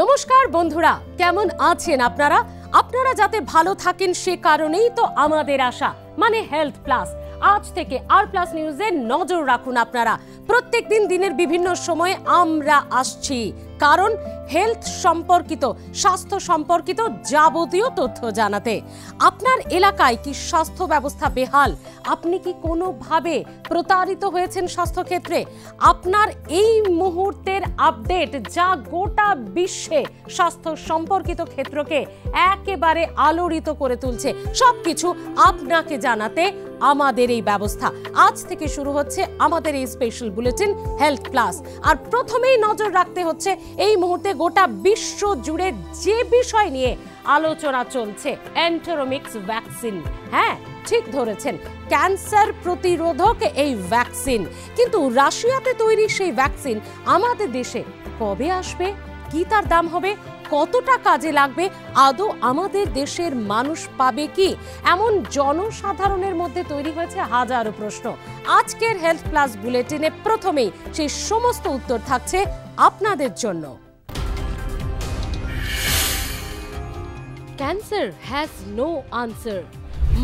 নমস্কার বন্ধুরা, কেমন আছেন আপনারা? আপনারা যাতে ভালো থাকেন সে কারণেই তো আমাদের আশা, মানে হেলথ প্লাস। আজ থেকে আর প্লাস নিউজে নজর রাখুন আপনারা। প্রত্যেকদিন দিনের বিভিন্ন সময়ে আমরা আসছি, কারণ হেলথ সম্পর্কিত, স্বাস্থ্য সম্পর্কিত যাবতীয় তথ্য জানাতে। আপনার এলাকায় কি স্বাস্থ্য ব্যবস্থা বেহাল? আপনি কি কোনোভাবে প্রতারিত হয়েছেন স্বাস্থ্যক্ষেত্রে? আপনার এই মুহূর্তের আপডেট যা গোটা বিশ্বে স্বাস্থ্য সম্পর্কিত ক্ষেত্রকে একেবারে আলোড়িত করে তুলছে, সবকিছু আপনাকে জানাতে আমাদের এই ব্যবস্থা। আজ থেকে শুরু হচ্ছে আমাদের এই স্পেশাল বুলেটিন হেলথ প্লাস। আর প্রথমেই নজর রাখতে হচ্ছে এই মুহূর্তে গোটা বিশ্ব জুড়ে যে বিষয় নিয়ে আলোচনা চলছে, এন্টেরোমিক্স ভ্যাকসিন। হ্যাঁ, ঠিক ধরেছেন, ক্যান্সার প্রতিরোধক এই ভ্যাকসিন। কিন্তু রাশিয়াতে তৈরি সেই ভ্যাকসিন আমাদের দেশে কবে আসবে? কি তার দাম হবে? কতটা কাজে লাগবে? আদৌ আমাদের দেশের মানুষ পাবে কি? এমন জনসাধারণের মধ্যে তৈরি হয়েছে হাজারো প্রশ্ন। আজকের হেলথ প্লাস বুলেটিনে প্রথমেই সেই সমস্ত উত্তর থাকছে আপনাদের জন্য। Cancer has no answer.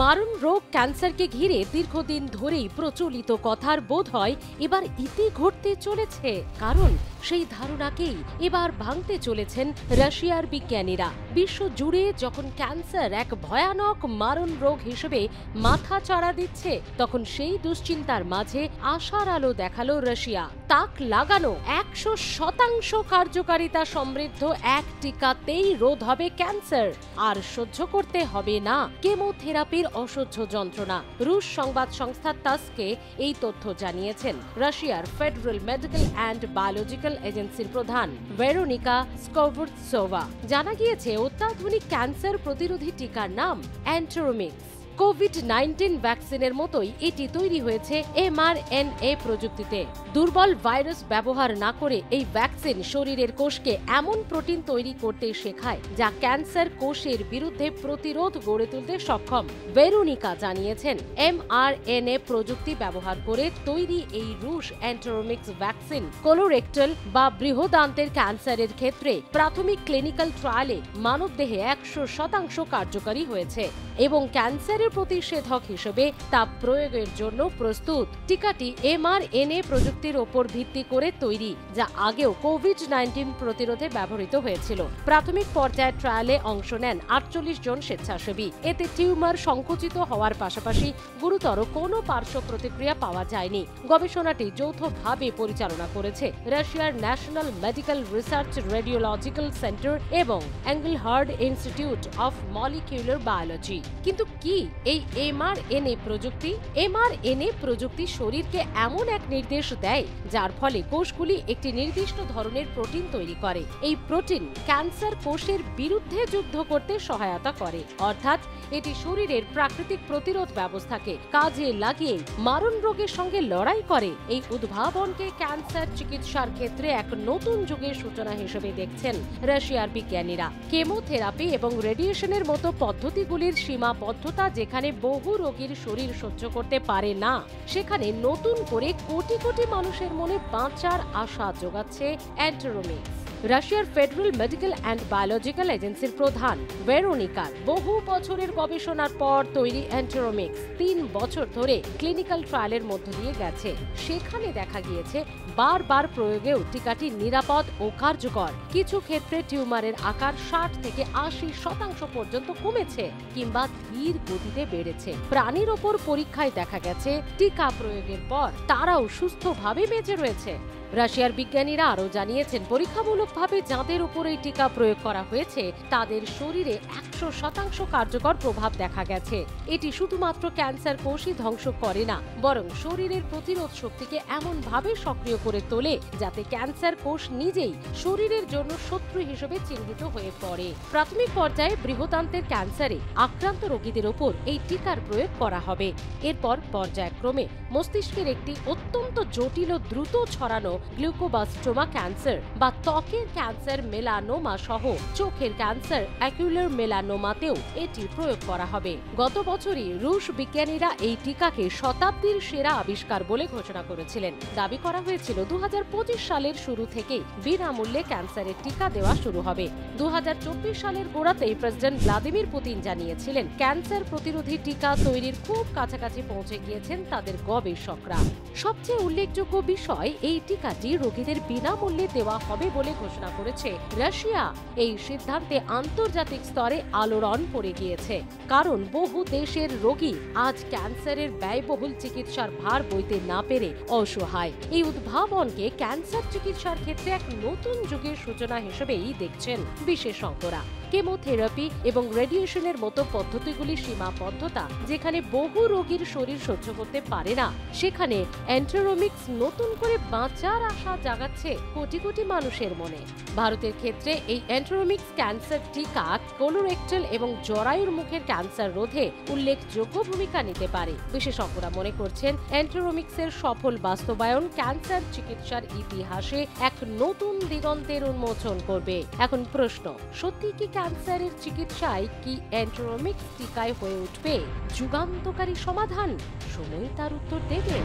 মারণ রোগ ক্যান্সারকে ঘিরে দীর্ঘদিন ধরেই প্রচলিত কথার বোধ হয় এবার ইতি ঘটতে চলেছে, কারণ সেই ধারণাকেই এবার ভাঙতে চলেছেন রাশিয়ার বিজ্ঞানীরা। বিশ্ব জুড়ে যখন ক্যান্সার এক ভয়ানক মারণ রোগ হিসেবে মাথা চাড়া দিচ্ছে, তখন সেই দুশ্চিন্তার মাঝে আশার আলো দেখালো রাশিয়া। তাক লাগানো 100% কার্যকারিতা সমৃদ্ধ এক টিকাতেই রোধ হবে ক্যান্সার, আর সহ্য করতে হবে না কেমোথেরাপির অসহ্য যন্ত্রণা। রুশ সংবাদ সংস্থা তাসকে এই তথ্য জানিয়েছেন রাশিয়ার ফেডারেল মেডিকেল অ্যান্ড বায়োলজিক্যাল এজেন্সির প্রধান ভেরোনিকা স্কোভরৎসোভা। জানা গিয়েছে অত্যাধুনিক ক্যান্সার প্রতিরোধী টিকার নাম এন্টেরোমিক্স। কোভিড-19 ভ্যাকসিনের মতোই এটি তৈরি হয়েছে mRNA প্রযুক্তিতে। দুর্বল ভাইরাস ব্যবহার না করে এই ভ্যাকসিন শরীরের কোষকে এমন প্রোটিন তৈরি করতে শেখায় যা ক্যান্সার কোষের বিরুদ্ধে প্রতিরোধ গড়ে তুলতে সক্ষম। ভেরোনিকা জানিয়েছেন, mRNA প্রযুক্তি ব্যবহার করে তৈরি এই রুশ এন্টেরোমিক্স ভ্যাকসিন কোলোরেক্টাল বা বৃহদান্ত্রের ক্যান্সারের ক্ষেত্রে প্রাথমিক ক্লিনিক্যাল ট্রায়ালে মানবদেহে 100% কার্যকারী হয়েছে এবং ক্যান্সারের প্রতিষেধক হিসেবে তা প্রয়োগের জন্য প্রস্তুত। টিকাটি mRNA প্রযুক্তির ওপর ভিত্তি করে তৈরি, যা আগেও কোভিড-19 প্রতিরোধে ব্যবহৃত হয়েছিল। প্রাথমিক পর্যায়ে ট্রায়ালে অংশ নেন 48 জন স্বেচ্ছাসেবী। এতে টিউমার সংকুচিত হওয়ার পাশাপাশি গুরুতর কোনো পার্শ্ব প্রতিক্রিয়া পাওয়া যায়নি। গবেষণাটি যৌথভাবে পরিচালনা করেছে রাশিয়ার national medical research radiological centre এবং এঙ্গেলহার্ড ইনস্টিটিউট অফ মলিকিউলার বায়োলজি। কিন্তু কি এই mRNA প্রযুক্তি? mRNA প্রযুক্তি শরীরকে এমন এক নির্দেশ দেয় যার ফলে কোষগুলি একটি নির্দিষ্ট ধরনের প্রোটিন তৈরি করে। এই প্রোটিন ক্যান্সার কোষের বিরুদ্ধে যুদ্ধ করতে সহায়তা করে, অর্থাৎ এটি শরীরের প্রাকৃতিক প্রতিরোধ ব্যবস্থাকে কাজে লাগিয়ে মারণ রোগের সঙ্গে লড়াই করে। এই উদ্ভাবনকে ক্যান্সার চিকিৎসার ক্ষেত্রে এক নতুন যুগের সূচনা হিসেবে দেখছেন রাশিয়ার বিজ্ঞানীরা। কেমোথেরাপি এবং রেডিয়েশনের মতো পদ্ধতিগুলির সীমাবদ্ধতা যেখানে বহু রোগীর শরীর সহ্য করতে পারে না, সেখানে নতুন করে কোটি কোটি মানুষের মনে বাঁচার আশা যোগাচ্ছে এন্টেরোমিক্স। রাশিয়ার ফেডারেল মেডিকেল অ্যান্ড বায়োলজিক্যাল এজেন্সির প্রধান ভেরোনিকার বহু বছরের গবেষণার পর তৈরি এন্টেরোমিক্স 3 বছর ধরে ক্লিনিক্যাল ট্রায়ালের মধ্য দিয়ে গেছে। সেখানে দেখা গিয়েছে বারবার প্রয়োগেও টিকাটি নিরাপদ ও কার্যকর। কিছু ক্ষেত্রে টিউমারের আকার 60 থেকে 80% পর্যন্ত কমেছে কিংবা ধীর গতিতে বেড়েছে। প্রাণীর ওপর পরীক্ষায় দেখা গেছে টিকা প্রয়োগের পর তারাও সুস্থভাবে বেঁচে রয়েছে। রাশিয়ার বিজ্ঞানীরা আরও জানিয়েছেন, পরীক্ষামূলকভাবে যাদের উপর এই টিকা প্রয়োগ করা হয়েছে তাদের শরীরে 100% কার্যকর প্রভাব দেখা গেছে। এটি শুধুমাত্র ক্যান্সার কোষই ধ্বংস করে না, বরং শরীরের প্রতিরোধ শক্তিকে এমনভাবে সক্রিয় করে তোলে যাতে ক্যান্সার কোষ নিজেই শরীরের জন্য শত্রু হিসেবে চিহ্নিত হয়ে পড়ে। প্রাথমিক পর্যায়ে বৃহদান্ত্রের ক্যান্সারে আক্রান্ত রোগীদের ওপর এই টিকার প্রয়োগ করা হবে। এরপর পর্যায়ক্রমে মস্তিষ্কের একটি অত্যন্ত জটিল ও দ্রুত ছড়ানো গ্লুকোবাস্টোমা ক্যান্সার বা ত্বকের ক্যান্সার মেলানোমা সহ চোখের ক্যান্সার অ্যাকুলার মেলানোমাতেও এটি প্রয়োগ করা হবে। গত বছরই রুশ বিজ্ঞানীরা এই টিকাকে শতাব্দীর সেরা আবিষ্কার বলে ঘোষণা করেছিলেন। দাবি করা হয়েছিল 2025 সালের শুরু থেকেই বিনামূল্যে ক্যান্সারের টিকা দেওয়া শুরু হবে। 2024 সালের গোড়াতেই প্রেসিডেন্ট ভ্লাদিমির পুতিন জানিয়েছিলেন ক্যান্সার প্রতিরোধী টিকা তৈরির খুব কাছাকাছি পৌঁছে গিয়েছেন তাদের গবেষকরা। সবচেয়ে উল্লেখযোগ্য বিষয়, এই টিকাটি রোগীদের বিনামূল্যে দেওয়া হবে বলে ঘোষণা করেছে রাশিয়া। এই সিদ্ধান্তে আন্তর্জাতিক স্তরে আলোড়ন পড়ে গিয়েছে, কারণ বহু দেশের রোগী আজ ক্যান্সারের ব্যয়বহুল চিকিৎসার ভার বইতে না পেরে অসহায়। এই উদ্ভাবনকে ক্যান্সার চিকিৎসার ক্ষেত্রে এক নতুন যুগের সূচনা হিসেবেই দেখছেন বিশেষজ্ঞরা। কেমোথেরাপি এবং রেডিয়েশনের মতো পদ্ধতিগুলির সীমাবদ্ধতা যেখানে বহু রোগীর শরীর সহ্য করতে পারে না, সেখানে এন্টেরোমিক্স নতুন করে বাঁচার আশা জাগাচ্ছে কোটি কোটি মানুষের মনে। ভারতের ক্ষেত্রে এই এন্টেরোমিক্স ক্যান্সার টিকা কোলোরেক্টাল এবং জরায়ুর মুখের ক্যান্সার রোধে উল্লেখযোগ্য ভূমিকা নিতে পারে। বিশেষজ্ঞরা মনে করছেন এন্টেরোমিক্সের সফল বাস্তবায়ন ক্যান্সার চিকিৎসার ইতিহাসে এক নতুন দিগন্তের উন্মোচন করবে। এখন প্রশ্ন, সত্যি কি ক্যান্সারের চিকিৎসায় কি এন্টেরোমিক্স টিকায় হয়ে উঠবে যুগান্তকারী সমাধান? সময় তার উত্তর দেবে।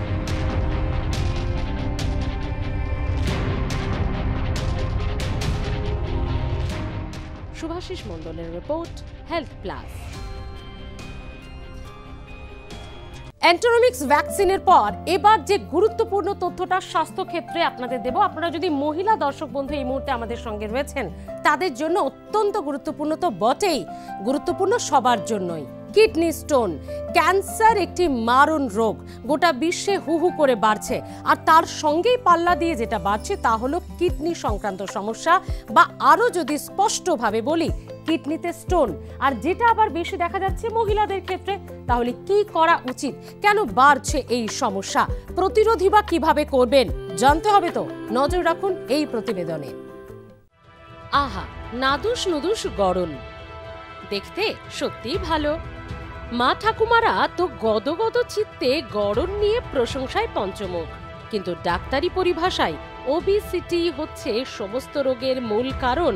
শুভাশিস মণ্ডলের রিপোর্ট, হেলথ প্লাস। এন্টেরোমিক্স ভ্যাকসিনের পর এবার যে গুরুত্বপূর্ণ তথ্যটা স্বাস্থ্য ক্ষেত্রে আপনাদের দেব, আপনারা যদি মহিলা দর্শক বন্ধু এই মুহূর্তে আমাদের সঙ্গে রয়েছেন, তাদের জন্য অত্যন্ত গুরুত্বপূর্ণ তো বটেই, গুরুত্বপূর্ণ সবার জন্যই। কিডনি স্টোন ক্যান্সার একটি মারণ রোগ, গোটা বিশ্বে হু হু করে বাড়ছে, আর তার সঙ্গেই পাল্লা দিয়ে যেটা বাড়ছে তা হলো কিডনি সংক্রান্ত সমস্যা, বা আরো যদি স্পষ্টভাবে বলি কিডনিতে স্টোন। আর যেটা আবার বেশি দেখা যাচ্ছে মহিলাদের ক্ষেত্রে। তাহলে কি করা উচিত, কেন বাড়ছে এই সমস্যা, প্রতিরোধী বা কিভাবে করবেন, জানতে হবে তো। নজর রাখুন এই প্রতিবেদনে। আহা, নাদুস নুদুস গড়ন দেখতে সত্যিই ভালো। মা ঠাকুমারা তো গদগদ চিত্তে গড়ন নিয়ে প্রশংসায় পঞ্চমুখ, কিন্তু ডাক্তারি পরিভাষায় ওবিসিটি হচ্ছে সমস্ত রোগের মূল কারণ।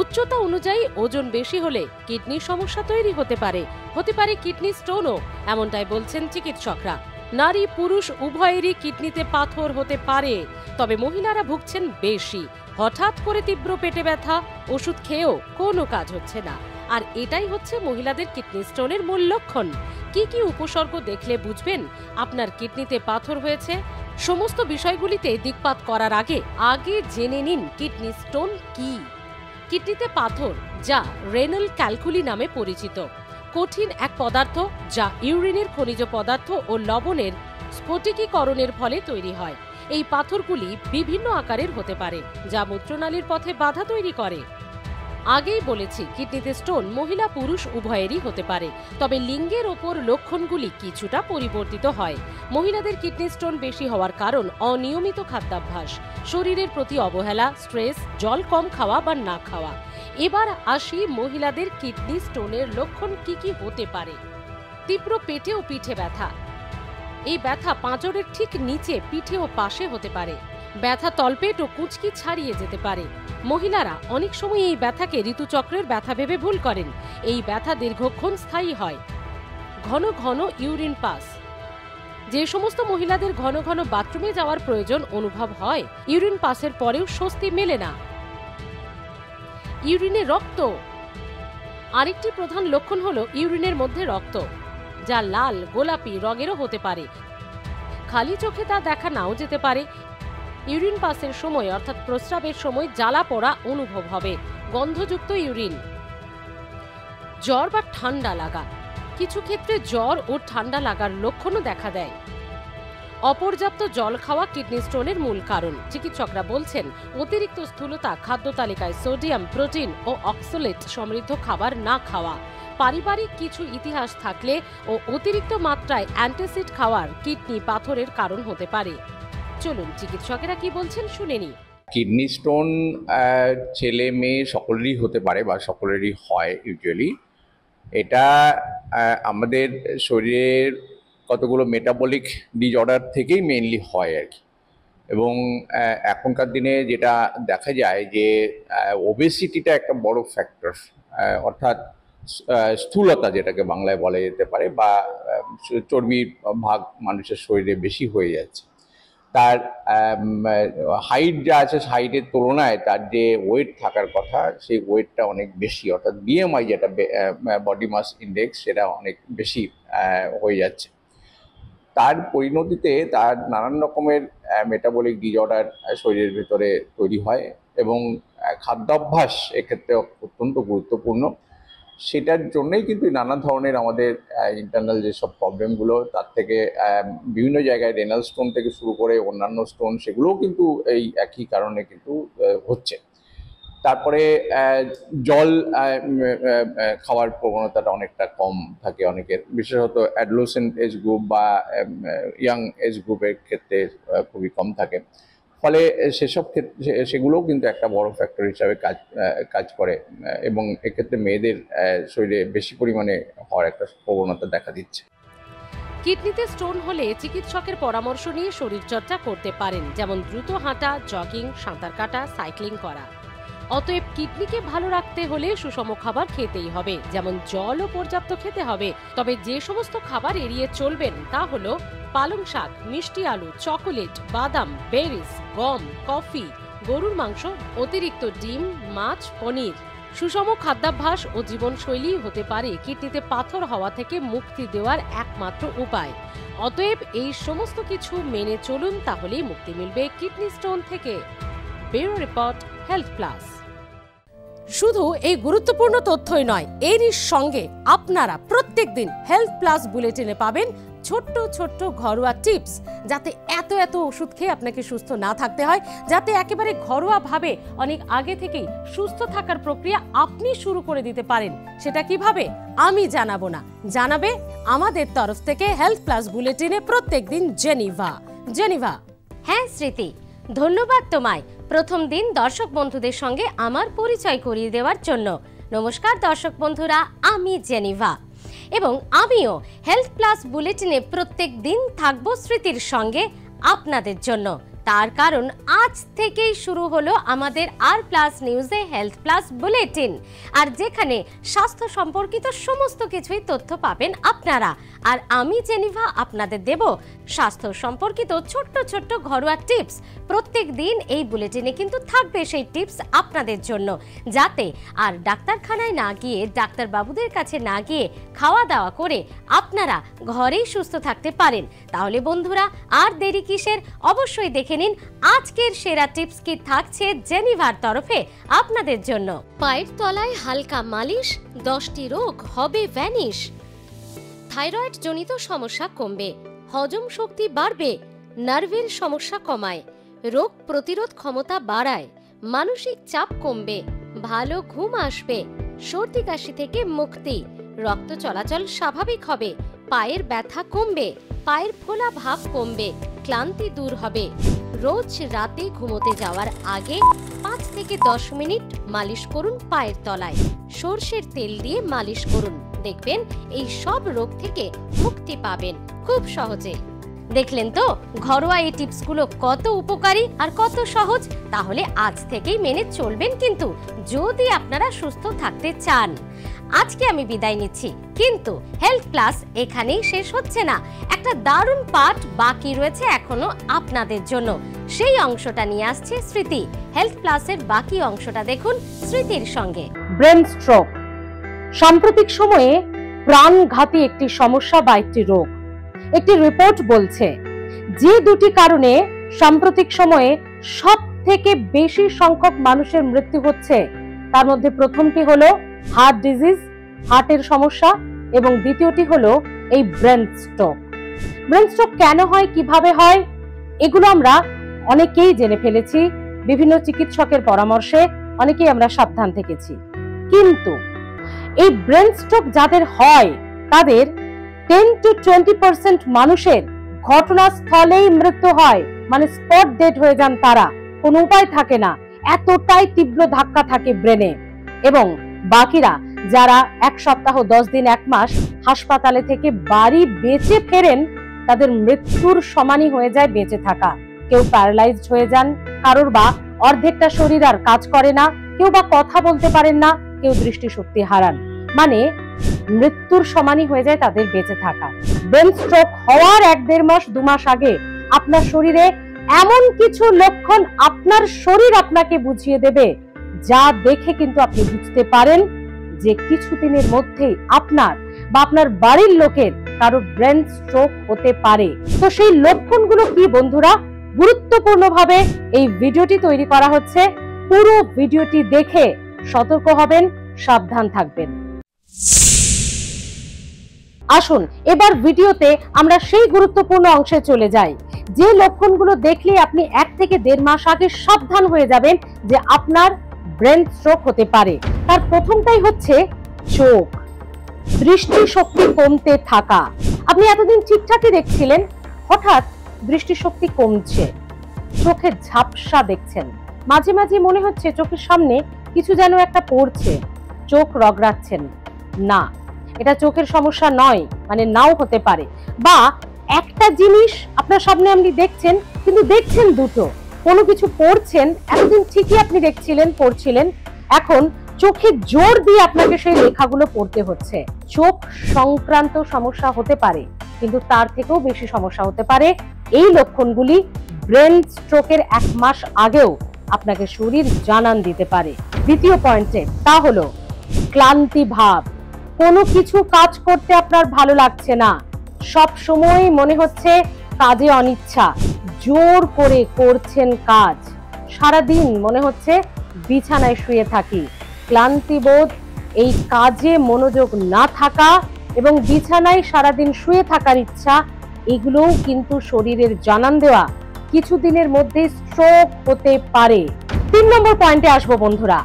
উচ্চতা অনুযায়ী ওজন বেশি হলে কিডনির সমস্যা তৈরি হতে পারে কিডনি স্টোনও, এমনটাই বলছেন চিকিৎসকরা। নারী পুরুষ উভয়েরই কিডনিতে পাথর হতে পারে, তবে মহিলারা ভুগছেন বেশি। হঠাৎ করে তীব্র পেটে ব্যথা, ওষুধ খেয়েও কোনো কাজ হচ্ছে না, আর এটাই হচ্ছে মহিলাদের কিডনি স্টোনের মূল লক্ষণ। কি কি উপসর্গ দেখলে বুঝবেন আপনার কিডনিতে পাথর হয়েছে? সমস্ত বিষয়গুলিতে দিকপাত করার আগে জেনে নিন কিডনি স্টোন কি। কিডনিতে পাথর, যা রেনাল ক্যালকুলি নামে পরিচিত, কঠিন এক পদার্থ যা ইউরিনের খনিজ পদার্থ ও লবণের স্ফটিকীকরণের ফলে তৈরি হয়। এই পাথরগুলি বিভিন্ন আকারের হতে পারে, যা মূত্রনালীর পথে বাধা তৈরি করে। আগেই বলেছি, কিডনিতে স্টোন মহিলা পুরুষ উভয়েরই হতে পারে, তবে লিঙ্গের ওপর লক্ষণগুলি কিছুটা পরিবর্তিত হয়। মহিলাদের কিডনি স্টোন বেশি হওয়ার কারণ অনিয়মিত খাদ্যাভ্যাস, শরীরের প্রতি অবহেলা, স্ট্রেস, জল কম খাওয়া বা না খাওয়া। এবার আসি মহিলাদের কিডনি স্টোনের লক্ষণ কি কি হতে পারে। তীব্র পেটে ও পিঠে ব্যথা, এই ব্যথা পাঁজরের ঠিক নিচে পিঠে ও পাশে হতে পারে। ব্যথা তলপেট ও কুঁচকি ছাড়িয়ে যেতে পারে। মহিলারা অনেক সময় এই ব্যথাকে ঋতুচক্রের ব্যথা ভেবে ভুল করেন। এই ব্যথা দীর্ঘক্ষণ স্থায়ী হয়। ঘন ঘন ইউরিন পাস, যে সমস্ত মহিলাদের ঘন ঘন বাথরুমে যাওয়ার প্রয়োজন অনুভব হয়, ইউরিন পাসের পরেও স্বস্তি মেলে না। ইউরিনে রক্ত, আরেকটি প্রধান লক্ষণ হলো ইউরিনের মধ্যে রক্ত, যা লাল গোলাপি রঙেরও হতে পারে। খালি চোখে তা দেখা নাও যেতে পারে। ইউরিন পাসের সময় অর্থাৎ প্রস্রাবের সময় জ্বালা পোড়া অনুভব হবে। গন্ধযুক্ত ইউরিন। জ্বর বা ঠান্ডা লাগা, কিছু ক্ষেত্রে জ্বর ও ঠান্ডা লাগার লক্ষণও দেখা দেয়। অপর্যাপ্ত জল খাওয়া কিডনি স্টোনের মূল কারণ। চিকিৎসকরা বলছেন অতিরিক্ত স্থূলতা, খাদ্য তালিকায় সোডিয়াম, প্রোটিন ও অক্সালেট সমৃদ্ধ খাবার না খাওয়া, পারিবারিক কিছু ইতিহাস থাকলে ও অতিরিক্ত মাত্রায় অ্যান্টাসিড খাওয়ার কিডনি পাথরের কারণ হতে পারে। চলুন চিকিৎসকেরা কি বলছেন শুনে নিই। কিডনি স্টোন ছেলে মেয়ে সকলেরই হতে পারে বা সকলেরই হয় ইউজুয়ালি। এটা আমাদের শরীরের কতগুলো মেটাবলিক ডিসঅর্ডার থেকেই মেইনলি হয় আর কি। এবং এখনকার দিনে যেটা দেখা যায় যে ওবেসিটিটা একটা বড় ফ্যাক্টর, অর্থাৎ স্থূলতা যেটাকে বাংলায় বলা যেতে পারে, বা চর্বির ভাগ মানুষের শরীরে বেশি হয়ে যাচ্ছে। তার হাইট যা আছে, হাইটের তুলনায় তার যে ওয়েট থাকার কথা সেই ওয়েটটা অনেক বেশি, অর্থাৎ বিএমআই যেটা বডি মাস ইন্ডেক্স, সেটা অনেক বেশি হয়ে যাচ্ছে। তার পরিণতিতে তার নানান রকমের মেটাবলিক ডিসঅর্ডার শরীরের ভেতরে তৈরি হয়, এবং খাদ্যাভ্যাস এক্ষেত্রে অত্যন্ত গুরুত্বপূর্ণ। সেটার জন্যই কিন্তু নানা ধরনের আমাদের ইন্টারনাল যেসব প্রবলেমগুলো, তার থেকে বিভিন্ন জায়গায় রেনাল স্টোন থেকে শুরু করে অন্যান্য স্টোন, সেগুলোও কিন্তু এই একই কারণে কিন্তু হচ্ছে। তারপরে জল খাওয়ার প্রবণতাটা অনেকটা কম থাকে অনেকের, বিশেষত অ্যাডোলেসেন্ট এজ গ্রুপ বা ইয়াং এজ গ্রুপের ক্ষেত্রে খুবই কম থাকে। ফলে সেসব ক্ষেত্রে সেগুলোও কিন্তু একটা বড় ফ্যাক্টর হিসাবে কাজ করে, এবং এক্ষেত্রে মেয়েদের শরীরে বেশি পরিমাণে হওয়ার একটা প্রবণতা দেখা দিচ্ছে। কিডনিতে স্টোন হলে চিকিৎসকের পরামর্শ নিয়ে শরীরচর্চা করতে পারেন, যেমন দ্রুত হাঁটা, জগিং, সাঁতার কাটা, সাইক্লিং করা। অতএব কিডনিকে ভালো রাখতে হলে সুষম খাবার খেতেই হবে, যেমন জলও পর্যাপ্ত খেতে হবে। তবে যে সমস্ত খাবার এড়িয়ে চলবেন তা হলো পালং শাক, মিষ্টি আলু, চকোলেট, বাদাম, বেরিজ, গম, কফি, গরুর মাংস, অতিরিক্ত ডিম, মাছ, পনির। সুষম খাদ্যাভ্যাস ও জীবনশৈলী হতে পারে কিডনিতে পাথর হওয়া থেকে মুক্তি দেওয়ার একমাত্র উপায়। অতএব এই সমস্ত কিছু মেনে চলুন, তাহলেই মুক্তি মিলবে কিডনি স্টোন থেকে। Bureau report, health plus. শুধু এই গুরুত্বপূর্ণ তথ্যই নয়, এরই সঙ্গে আপনারা প্রত্যেকদিন হেলথ প্লাস বুলেটিনে পাবেন ছোট্ট ছোট্ট ঘরোয়া টিপস, যাতে এত ওষুধ খেয়ে আপনাকে সুস্থ না থাকতে হয়, যাতে একেবারে ঘরোয়াভাবে অনেক আগে থেকেই সুস্থ থাকার প্রক্রিয়া আপনি শুরু করে দিতে পারেন। সেটা কিভাবে আমি জানাবো না, জানাবে আমাদের তরফ থেকে হেলথ প্লাস বুলেটিনে প্রত্যেকদিন জেনিভা। হ্যাঁ স্মৃতি, ধন্যবাদ তোমায় প্রথম দিন দর্শক বন্ধুদের সঙ্গে আমার পরিচয় করিয়ে দেওয়ার জন্য। নমস্কার দর্শক বন্ধুরা, আমি জেনিভা, এবং আমিও হেলথ প্লাস বুলেটিনে প্রত্যেক দিন থাকবো স্মৃতির সঙ্গে আপনাদের জন্য। তার কারণ আজ থেকেই শুরু হলো আমাদের আর প্লাস নিউজে হেলথ প্লাস বুলেটিন, আর যেখানে স্বাস্থ্য সম্পর্কিত সমস্ত কিছুই তথ্য পাবেন আপনারা। আর আমি জেনিভা আপনাদের দেব স্বাস্থ্য সম্পর্কিত ছোট্ট ছোট্ট ঘরোয়া টিপস। প্রত্যেক দিন এই বুলেটিনে কিন্তু থাকবে সেই টিপস আপনাদের জন্য, যাতে আর ডাক্তারখানায় না গিয়ে, ডাক্তারবাবুদের কাছে না গিয়ে খাওয়া দাওয়া করে আপনারা ঘরেই সুস্থ থাকতে পারেন। তাহলে বন্ধুরা আর দেরি কিসের, অবশ্যই দেখে নিন আজকের সেরা টিপস কি থাকছে জেনিভার তরফে আপনাদের জন্য। পায়ের তলায় হালকা মালিশ, 10টি রোগ হবে ভ্যানিশ। থাইরয়েড জনিত সমস্যা কমবে, হজম শক্তি বাড়বে, নার্ভের সমস্যা কমায়, রোগ প্রতিরোধ ক্ষমতা বাড়ায়, মানসিক চাপ কমবে, ভালো ঘুম আসবে, সর্দি কাশি থেকে মুক্তি, রক্ত চলাচল স্বাভাবিক হবে, পায়ের ব্যথা কমবে, পায়ের ফোলা ভাব কমবে, ক্লান্তি দূর হবে। রোজ রাতে ঘুমোতে যাওয়ার আগে 5 থেকে 10 মিনিট মালিশ করুন পায়ের তলায়। সরষের তেল দিয়ে মালিশ করুন, দেখবেন এই সব রোগ থেকে মুক্তি পাবেন খুব সহজে। দেখলেন তো ঘরোয়া এই টিপসগুলো কত উপকারী আর কত সহজ। তাহলে আজ থেকেই মেনে চলবেন কিন্তু, যদি আপনারা সুস্থ থাকতে চান। আজকে আমি বিদায় নিচ্ছি, কিন্তু হেলথ প্লাস এখানেই শেষ হচ্ছে না। একটা দারুণ পাঠ বাকি রয়েছে এখনো আপনাদের জন্য, সেই অংশটা নিয়ে আসছে স্মৃতি। হেলথ প্লাসের বাকি অংশটা দেখুন স্মৃতির সঙ্গে। ব্রেন স্ট্রোক সাম্প্রতিক সময়ে প্রাণঘাতী একটি সমস্যা বা একটি রোগ। একটি রিপোর্ট বলছে যে দুটি কারণে সাম্প্রতিক সময়ে সব থেকে বেশি সংখ্যক মানুষের মৃত্যু হচ্ছে, তার মধ্যে প্রথমটি হলো হার্ট ডিজিজ, হার্টের সমস্যা, এবং দ্বিতীয়টি হলো এই ব্রেন স্ট্রোক। ব্রেন স্ট্রোক কেন হয়, কিভাবে হয়, এগুলো আমরা অনেকেই জেনে ফেলেছি। বিভিন্ন চিকিৎসকের পরামর্শে অনেকেই আমরা সাবধান থেকেছি, কিন্তু এই ব্রেন স্ট্রোক যাদের হয় তাদের 10 to 20% মানুষের ঘটনাস্থলেই মৃত্যু হয়, মানে স্পট ডেড হয়ে যান তারা, কোনো উপায় থাকে না, এতটাই তীব্র ধাক্কা থাকে ব্রেনে। এবং বাকিরা যারা 1 সপ্তাহ, 10 দিন, 1 মাস হাসপাতালে থেকে বাড়ি বেঁচে ফেরেন, তাদের মৃত্যুর সমানই হয়ে যায় বেঁচে থাকা। কেউ প্যারালাইজড হয়ে যান, কারোর বা অর্ধেকটা শরীর আর কাজ করে না, কেউ বা কথা বলতে পারেন না, কেউ দৃষ্টিশক্তি হারান। মানে মৃত্যুর সমানই হয়ে যায় তাদের বেঁচে থাকা। ব্রেন স্ট্রোক হওয়ার 1-1.5 মাস 2 মাস আগে আপনার শরীরে এমন কিছু লক্ষণ আপনার শরীর আপনাকে বুঝিয়ে দেবে, যা দেখে কিন্তু আপনি বুঝতে পারেন যে কিছুদিনের মধ্যেই আপনার বা আপনার বাড়ির লোকের কারো ব্রেন স্ট্রোক হতে পারে। তো সেই লক্ষণগুলো কি বন্ধুরা? গুরুত্বপূর্ণভাবে এই ভিডিওটি তৈরি করা হচ্ছে। পুরো ভিডিওটি দেখে সতর্ক হবেন, সাবধান থাকবেন। আসুন এবার ভিডিওতে আমরা সেই গুরুত্বপূর্ণ অংশে চলে যাই, যে লক্ষণগুলো দেখলে আপনি 1 থেকে 1.5 মাস আগে সাবধান হয়ে যাবেন যে আপনার ব্রেন স্ট্রোক হতে পারে। তার প্রথমটাই হচ্ছে চোখ, দৃষ্টিশক্তি কমতে থাকা। আপনি এতদিন ঠিকঠাকই দেখছিলেন, হঠাৎ দৃষ্টিশক্তি কমছে, চোখে ঝাপসা দেখছেন, মাঝে মাঝে মনে হচ্ছে চোখের সামনে কিছু যেন একটা পড়ছে, চোখ রগড়াচ্ছেন। না, এটা চোখের সমস্যা নয়, মানে নাও হতে পারে। বা একটা জিনিস আপনার সামনে আপনি দেখছেন, কিন্তু দেখছেন দুটো, কোনো কিছু পড়ছেন, এতদিন ঠিকই আপনি দেখছিলেন, পড়ছিলেন, এখন চোখে জোর দিয়ে আপনাকে সেই লেখাগুলো পড়তে হচ্ছে। চোখ সংক্রান্ত সমস্যা হতে পারে, কিন্তু তার থেকেও বেশি সমস্যা হতে পারে। এই লক্ষণগুলি ব্রেন স্ট্রোকের 1 মাস আগেও আপনাকে শরীর জানান দিতে পারে। দ্বিতীয় পয়েন্টে তা হলো ক্লান্তি ভাব। কোনো কিছু কাজ করতে আপনার ভালো লাগছে না, সব সময় মনে হচ্ছে কাজে অনিচ্ছা, জোর করে করছেন কাজ, সারাদিন মনে হচ্ছে বিছানায় শুয়ে থাকি। ক্লান্তিবোধ, এই কাজে মনোযোগ না থাকা এবং বিছানায় সারাদিন শুয়ে থাকার ইচ্ছা, এগুলোও কিন্তু শরীরের জানান দেওয়া কিছুদিনের মধ্যে স্ট্রোক হতে পারে। 3 নম্বর পয়েন্টে আসবো বন্ধুরা।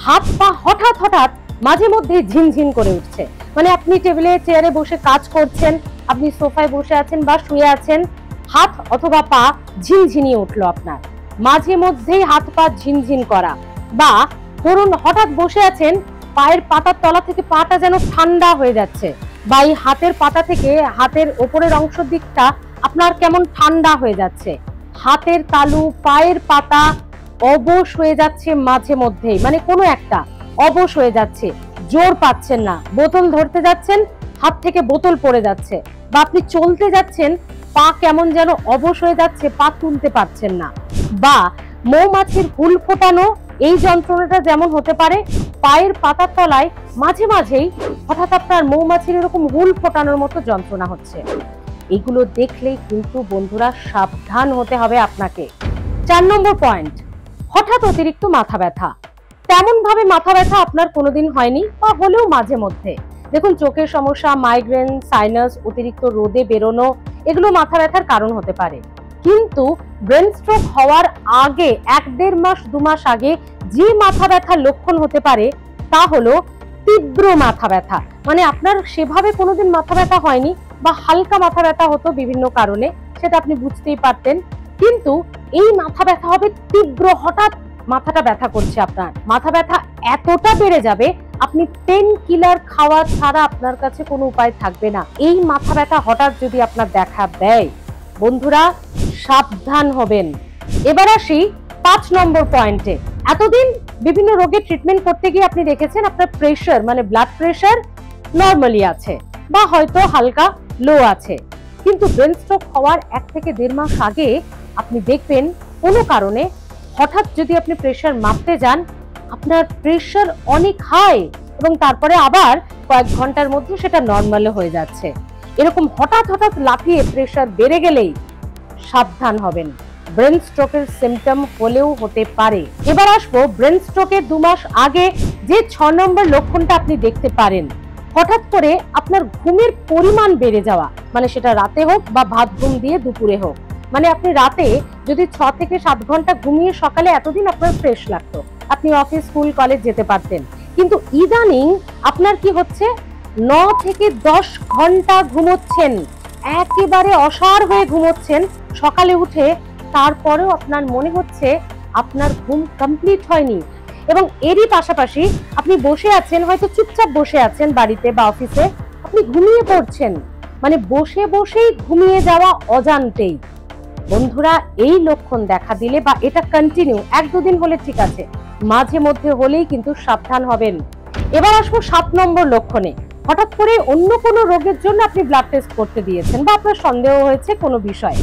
হাত পা হঠাৎ হঠাৎ মাঝে মধ্যে ঝিনঝিন করে উঠছে। মানে আপনি টেবিলে চেয়ারে বসে কাজ করছেন, আপনি সোফায় বসে আছেন বা শুয়ে আছেন, হাত অথবা পা ঝিনঝিনিয়ে উঠলো আপনার, মাঝে মধ্যেই হাত পা ঝিনঝিন করা। বা ধরুন হঠাৎ বসে আছেন, পায়ের পাতার তলা থেকে পাটা যেন ঠান্ডা হয়ে যাচ্ছে, বা এই হাতের পাতা থেকে হাতের ওপরের অংশ দিকটা আপনার কেমন ঠান্ডা হয়ে যাচ্ছে, হাতের তালু, পায়ের পাতা অবশ হয়ে যাচ্ছে মাঝে মধ্যেই, মানে কোনো একটা অবশ হয়ে যাচ্ছে, জোর পাচ্ছেন না, বোতল ধরতে যাচ্ছেন, হাত থেকে বোতল পড়ে যাচ্ছে, বা আপনি চলতে যাচ্ছেন, পা কেমন যেন অবশ হয়ে যাচ্ছে, পা তুলতে পারছেন না। বা মৌমাছির হুল ফোটানো, এই যন্ত্রণাটা যেমন হতে পারে, পায়ের পাতার তলায় মাঝে মাঝেই হঠাৎ আপনার মৌমাছির এরকম হুল ফোটানোর মতো যন্ত্রণা হচ্ছে। এগুলো দেখলেই কিন্তু বন্ধুরা সাবধান হতে হবে আপনাকে। 4 নম্বর পয়েন্ট, হঠাৎ অতিরিক্ত মাথা ব্যথা। তেমন ভাবে মাথা ব্যথা আপনার কোনোদিন হয়নি, বা হলেও মাঝে মধ্যে। দেখুন, চোখের সমস্যা, মাইগ্রেন, সাইনাস, অতিরিক্ত রোদে বেরোনো, এগুলো মাথা ব্যথার কারণ হতে পারে। কিন্তু ব্রেন স্ট্রোক হওয়ার আগে 1-1.5 মাস 2 মাস আগে যে মাথা ব্যথার লক্ষণ হতে পারে তা হলো তীব্র মাথা ব্যথা। মানে আপনার সেভাবে কোনোদিন মাথা ব্যথা হয়নি, বা হালকা মাথা ব্যথা হতো বিভিন্ন কারণে, সেটা আপনি বুঝতেই পারতেন, কিন্তু এই মাথা ব্যথা হবে তীব্র, হঠাৎ মাথাটা ব্যথা করছে, আপনার মাথা ব্যথা এতটা বেড়ে যাবে আপনি পেন কিলার খাওয়া ছাড়া আপনার কাছে কোনো উপায় থাকবে না। এই মাথা ব্যথা হঠাৎ যদি আপনার দেখা দেয়, বন্ধুরা সাবধান হবেন। এবার আসি 5 নম্বর পয়েন্টে। এতদিন বিভিন্ন রোগের ট্রিটমেন্ট করতে গিয়ে আপনি দেখেছেন আপনার প্রেশার, মানে ব্লাড প্রেশার নরমালি আছে, বা হয়তো হালকা লো আছে, কিন্তু ব্রেন স্ট্রোক হওয়ার 1 থেকে 1.5 মাস আগে আপনি দেখবেন কোনো কারণে হঠাৎ যদি আপনি প্রেশার মাপতে যান, আপনার প্রেশার অনেক হাই, এবং তারপরে আবার কয়েক ঘন্টার মধ্যে সেটা নরমালে হয়ে যাচ্ছে। এরকম হঠাৎ হঠাৎ লাফিয়ে প্রেশার বেড়ে গেলেই সাবধান হবেন, ব্রেন স্ট্রোকের সিমটম হলেও হতে পারে। এবার আসবো ব্রেন স্ট্রোকের 2 মাস আগে যে 6 নম্বর লক্ষণটা আপনি দেখতে পারেন, হঠাৎ করে আপনার ঘুমের পরিমাণ বেড়ে যাওয়া, মানে সেটা রাতে হোক বা ভাত ঘুম দিয়ে দুপুরে হোক। মানে আপনি রাতে যদি 6 থেকে 7 ঘন্টা ঘুমিয়ে সকালে এতদিন আপনার ফ্রেশ লাগতো, আপনি অফিস, স্কুল, কলেজ যেতে পারতেন, কিন্তু ইদানিং আপনার কি হচ্ছে, 9 থেকে 10 ঘন্টা ঘুমোচ্ছেন, একেবারে অসাড় হয়ে ঘুমোচ্ছেন, সকালে উঠে তারপরেও আপনার মনে হচ্ছে আপনার ঘুম কমপ্লিট হয়নি। এবং এরই পাশাপাশি আপনি বসে আছেন, হয়তো চুপচাপ বসে আছেন বাড়িতে বা অফিসে, আপনি ঘুমিয়ে পড়ছেন, মানে বসে বসেই ঘুমিয়ে যাওয়া অজান্তেই। বন্ধুরা, এই লক্ষণ দেখা দিলে বা এটা কন্টিনিউ 1-2 দিন হলে ঠিক আছে, মাঝে মধ্যে হলেই কিন্তু সাবধান হবেন। এবার আসবো 7 নম্বর লক্ষণে। হঠাৎ করে অন্য কোনো রোগের জন্য আপনি ব্লাড টেস্ট করতে দিয়েছেন বা আপনার সন্দেহ হয়েছে কোনো বিষয়ে,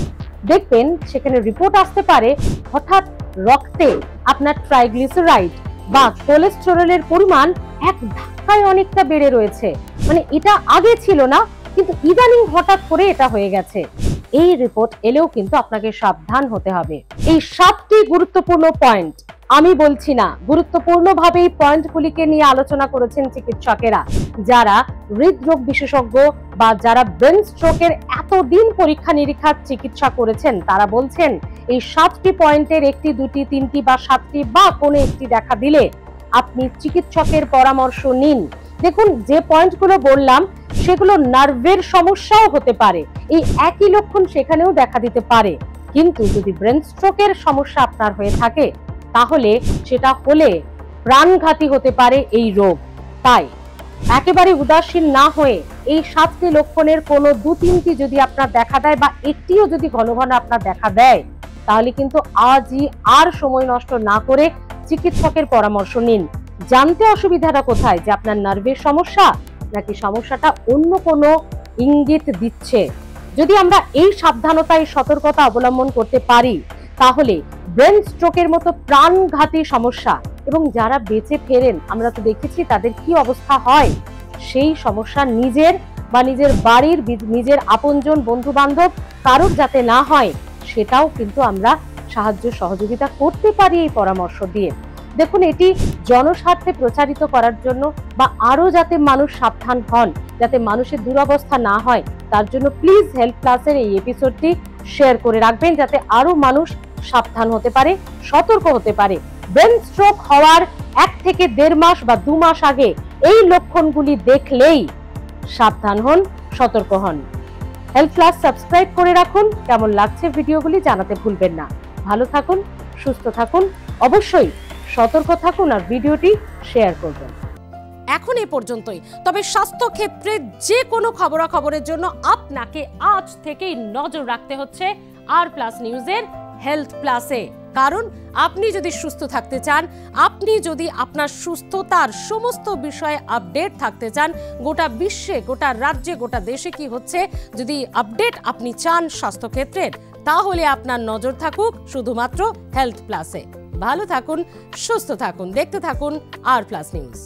দেখবেন সেখানে রিপোর্ট আসতে পারে হঠাৎ রক্তে আপনার ট্রাইগ্লিসারাইড বা কোলেস্টেরলের পরিমাণ এক ধাক্কায় অনেকটা বেড়ে রয়েছে। মানে এটা আগে ছিল না, কিন্তু ইদানিং হঠাৎ করে এটা হয়ে গেছে। এই রিপোর্ট এলেও কিন্তু আপনাকে সাবধান হতে হবে। এই 7টি গুরুত্বপূর্ণ পয়েন্ট, আমি বলছি না, গুরুত্বপূর্ণভাবে এই পয়েন্টগুলিকে নিয়ে আলোচনা করেছেন চিকিৎসকেরা, যারা হৃদরোগ বিশেষজ্ঞ বা যারা ব্রেন স্ট্রোকের এতদিন পরীক্ষা নিরীক্ষার চিকিৎসা করেছেন। তারা বলছেন এই 7টি পয়েন্টের 1টি, 2টি, 3টি বা 7টি বা কোনো একটি দেখা দিলে আপনি চিকিৎসকের পরামর্শ নিন। দেখুন, যে পয়েন্টগুলো বললাম সেগুলো নার্ভের সমস্যাও হতে পারে, এই একই লক্ষণ সেখানেও দেখা দিতে পারে। কিন্তু যদি ব্রেন স্ট্রোকের সমস্যা আপনার হয়ে থাকে, তাহলে সেটা হলে প্রাণঘাতী হতে পারে এই রোগ। তাই একেবারে উদাসীন না হয়ে এই 7টি লক্ষণের কোনো 2-3টি যদি আপনার দেখা দেয় বা একটিও যদি ঘন ঘন আপনার দেখা দেয়, তাহলে কিন্তু আজই আর সময় নষ্ট না করে চিকিৎসকের পরামর্শ নিন। জানতে অসুবিধাটা কোথায়, যে আপনার নার্ভের সমস্যা নাকি সমস্যাটা অন্য কোনো ইঙ্গিত দিচ্ছে। যদি আমরা এই সাবধানতা, এই সতর্কতা অবলম্বন করতে পারি, তাহলে ব্রেন স্ট্রোকের মতো প্রাণঘাতী সমস্যা, এবং যারা বেঁচে ফেরেন আমরা তো দেখেছি তাদের কি অবস্থা হয়, সেই সমস্যা নিজের বা নিজের বাড়ির, নিজের আপনজন, বন্ধু বান্ধব কারোর যাতে না হয়, সেটাও কিন্তু আমরা সাহায্য সহযোগিতা করতে পারি এই পরামর্শ দিয়ে। দেখুন, এটি জনস্বার্থে প্রচারিত করার জন্য বা আরো যাতে মানুষ সাবধান হন, যাতে মানুষের দুরবস্থা না হয়, তার জন্য প্লিজ হেলথ প্লাসের এই এপিসোডটি শেয়ার করে রাখবেন, যাতে আরো মানুষ সাবধান হতে পারে, সতর্ক হতে পারে। ব্রেন স্ট্রোক হওয়ার 1 থেকে 1.5 মাস বা 2 মাস আগে এই লক্ষণগুলি দেখলেই সাবধান হন, সতর্ক হন। হেলথ প্লাস সাবস্ক্রাইব করে রাখুন। কেমন লাগছে ভিডিওগুলি জানাতে ভুলবেন না। ভালো থাকুন, সুস্থ থাকুন, অবশ্যই সতর্ক থাকুন আর ভিডিওটি শেয়ার করবেন। এখন এ পর্যন্তই। তবে স্বাস্থ্য ক্ষেত্রে যে কোনো খবরাখবরের জন্য আপনাকে আজ থেকেই নজর রাখতে হচ্ছে আর প্লাস নিউজের হেলথ প্লাসে। কারণ আপনি যদি সুস্থ থাকতে চান, আপনি যদি আপনার সুস্থতার সমস্ত বিষয়ে আপডেট থাকতে চান, গোটা বিশ্বে, গোটা রাজ্যে, গোটা দেশে কি হচ্ছে, যদি আপডেট আপনি চান স্বাস্থ্য ক্ষেত্রের, তাহলে আপনার নজর থাকুক শুধুমাত্র হেলথ প্লাসে। ভালো থাকুন, সুস্থ থাকুন, দেখতে থাকুন আর প্লাস নিউজ।